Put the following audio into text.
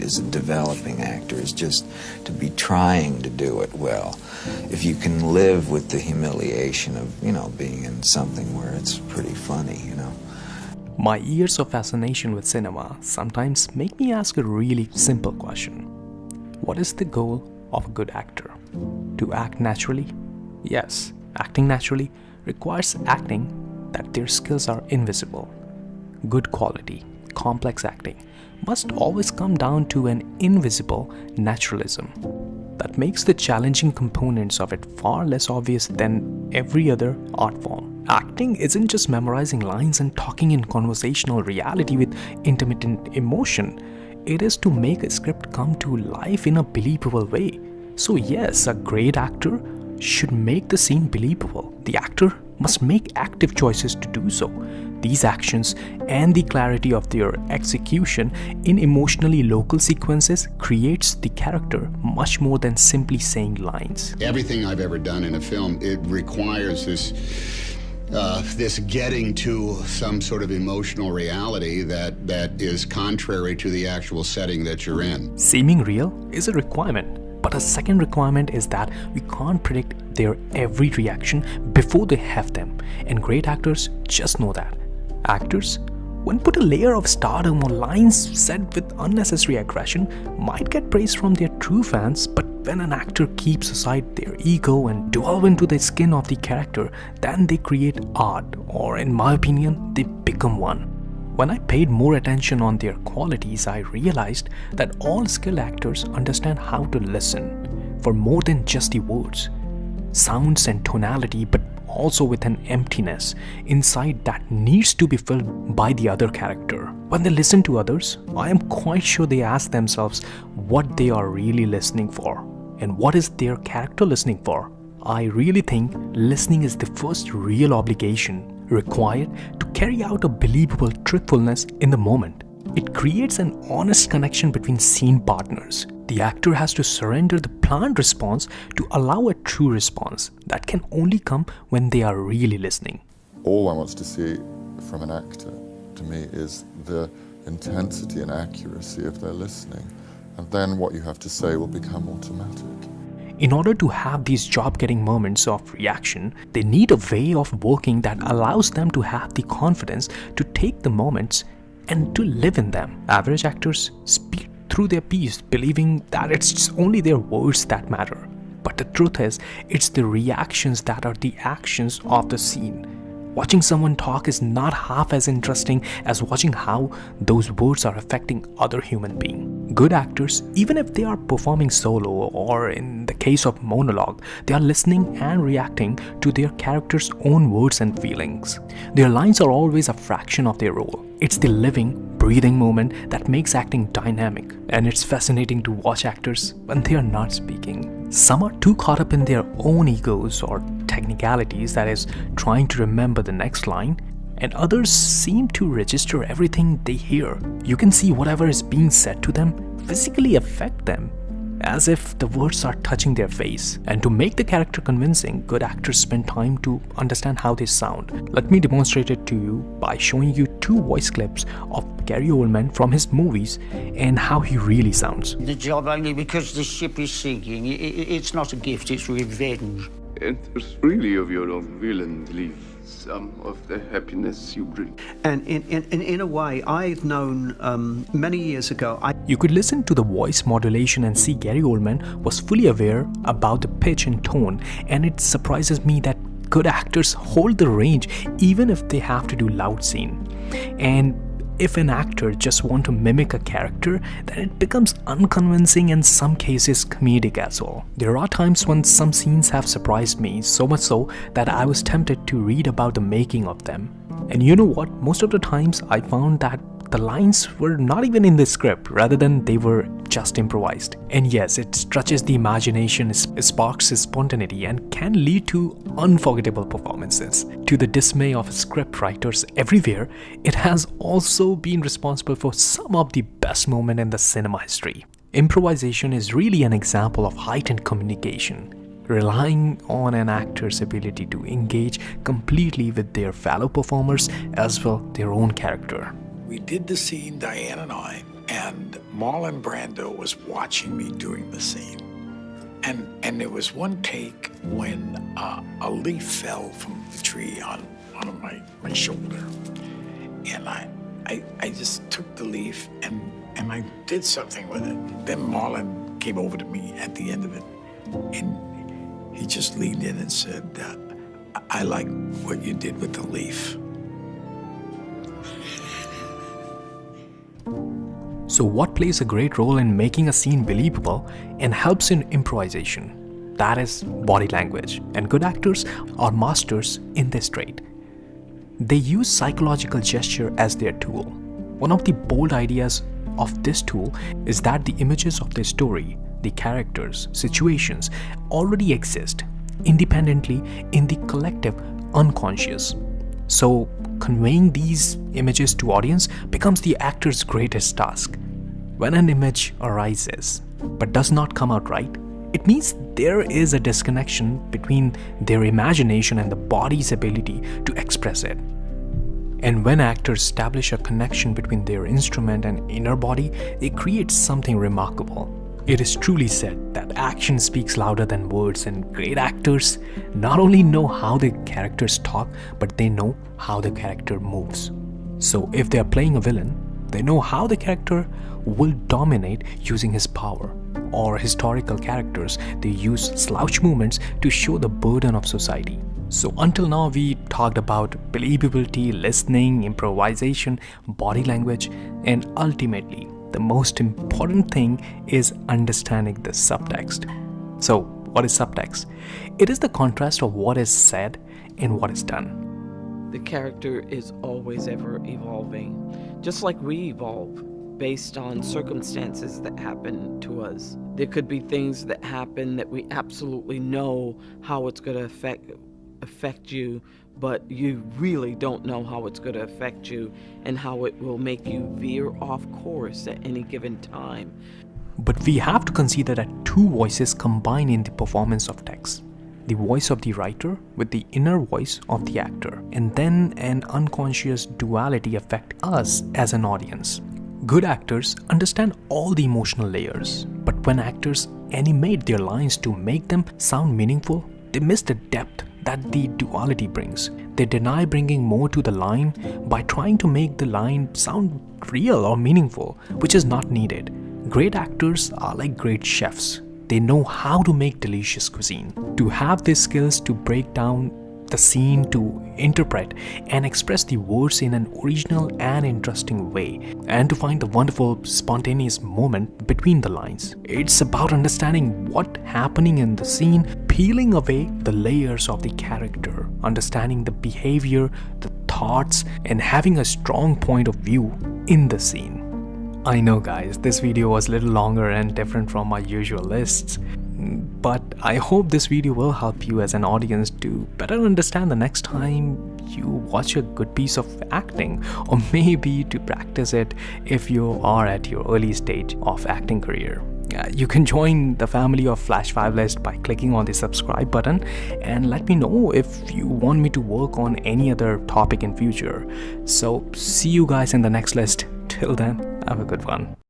as a developing actor is just to be trying to do it well. If you can live with the humiliation of, being in something where it's pretty funny. My years of fascination with cinema sometimes make me ask a really simple question. What is the goal of a good actor? To act naturally? Yes, acting naturally requires acting that their skills are invisible. Good quality, complex acting must always come down to an invisible naturalism that makes the challenging components of it far less obvious than every other art form. Acting isn't just memorizing lines and talking in conversational reality with intermittent emotion. It is to make a script come to life in a believable way. So yes, a great actor should make the scene believable. The actor must make active choices to do so. These actions and the clarity of their execution in emotionally local sequences creates the character much more than simply saying lines. Everything I've ever done in a film, it requires this getting to some sort of emotional reality that is contrary to the actual setting that you're in. Seeming real is a requirement. But a second requirement is that we can't predict their every reaction before they have them, and great actors just know that. Actors, when put a layer of stardom or lines said with unnecessary aggression, might get praise from their true fans, but when an actor keeps aside their ego and delve into the skin of the character, then they create art, or in my opinion, they become one. When I paid more attention on their qualities, I realized that all skilled actors understand how to listen for more than just the words, sounds and tonality, but also with an emptiness inside that needs to be filled by the other character. When they listen to others, I am quite sure they ask themselves what they are really listening for and what is their character listening for. I really think listening is the first real obligation required to carry out a believable truthfulness in the moment. It creates an honest connection between scene partners. The actor has to surrender the planned response to allow a true response that can only come when they are really listening. All one wants to see from an actor, to me, is the intensity and accuracy of their listening. And then what you have to say will become automatic. In order to have these job-getting moments of reaction, they need a way of working that allows them to have the confidence to take the moments and to live in them. Average actors speak through their piece, believing that it's only their words that matter. But the truth is, it's the reactions that are the actions of the scene. Watching someone talk is not half as interesting as watching how those words are affecting other human beings. Good actors, even if they are performing solo or in the case of monologue, they are listening and reacting to their character's own words and feelings. Their lines are always a fraction of their role. It's the living, breathing moment that makes acting dynamic, and it's fascinating to watch actors when they are not speaking. Some are too caught up in their own egos or technicalities, that is, trying to remember the next line, and others seem to register everything they hear. You can see whatever is being said to them physically affect them, as if the words are touching their face. And to make the character convincing, good actors spend time to understand how they sound. Let me demonstrate it to you by showing you two voice clips of Gary Oldman from his movies and how he really sounds. The job only because the ship is sinking. It's not a gift, it's revenge. Enters freely of your own will and leave some of the happiness you bring. And in a way, I've known many years ago. You could listen to the voice modulation and see Gary Oldman was fully aware about the pitch and tone, and it surprises me that good actors hold the range even if they have to do loud scene. And if an actor just wants to mimic a character, then it becomes unconvincing and some cases comedic as well. There are times when some scenes have surprised me, so much so that I was tempted to read about the making of them. And you know what? Most of the times I found that the lines were not even in the script, rather than they were just improvised. And yes, it stretches the imagination, sparks spontaneity, and can lead to unforgettable performances. To the dismay of script writers everywhere, it has also been responsible for some of the best moments in the cinema history. Improvisation is really an example of heightened communication, relying on an actor's ability to engage completely with their fellow performers as well their own character. We did the scene, Diane and I, and Marlon Brando was watching me doing the scene. And there was one take when a leaf fell from the tree on my shoulder. And I just took the leaf and I did something with it. Then Marlon came over to me at the end of it, and he just leaned in and said, I like what you did with the leaf. So what plays a great role in making a scene believable and helps in improvisation? That is body language, and good actors are masters in this trade. They use psychological gesture as their tool. One of the bold ideas of this tool is that the images of the story, the characters, situations already exist independently in the collective unconscious. So conveying these images to audience becomes the actor's greatest task. When an image arises but does not come out right, it means there is a disconnection between their imagination and the body's ability to express it. And when actors establish a connection between their instrument and inner body, they create something remarkable. It is truly said that action speaks louder than words, and great actors not only know how the characters talk, but they know how the character moves. So if they are playing a villain, they know how the character will dominate using his power. Or historical characters, they use slouch movements to show the burden of society. So until now we talked about believability, listening, improvisation, body language, and ultimately the most important thing is understanding the subtext. So what is subtext? It is the contrast of what is said and what is done. The character is always ever evolving, just like we evolve based on circumstances that happen to us. There could be things that happen that we absolutely know how it's going to affect you, but you really don't know how it's going to affect you and how it will make you veer off course at any given time. But we have to consider that two voices combine in the performance of text. The voice of the writer with the inner voice of the actor, and then an unconscious duality affect us as an audience. Good actors understand all the emotional layers, but when actors animate their lines to make them sound meaningful, they miss the depth that the duality brings. They deny bringing more to the line by trying to make the line sound real or meaningful, which is not needed. Great actors are like great chefs. They know how to make delicious cuisine. To have these skills to break down the scene, to interpret and express the words in an original and interesting way, and to find the wonderful spontaneous moment between the lines. It's about understanding what's happening in the scene, peeling away the layers of the character, understanding the behavior, the thoughts, and having a strong point of view in the scene. I know guys, this video was a little longer and different from my usual lists, but I hope this video will help you as an audience to better understand the next time you watch a good piece of acting, or maybe to practice it if you are at your early stage of acting career. You can join the family of Flash 5 List by clicking on the subscribe button, and let me know if you want me to work on any other topic in future. So see you guys in the next list. Till then, have a good one.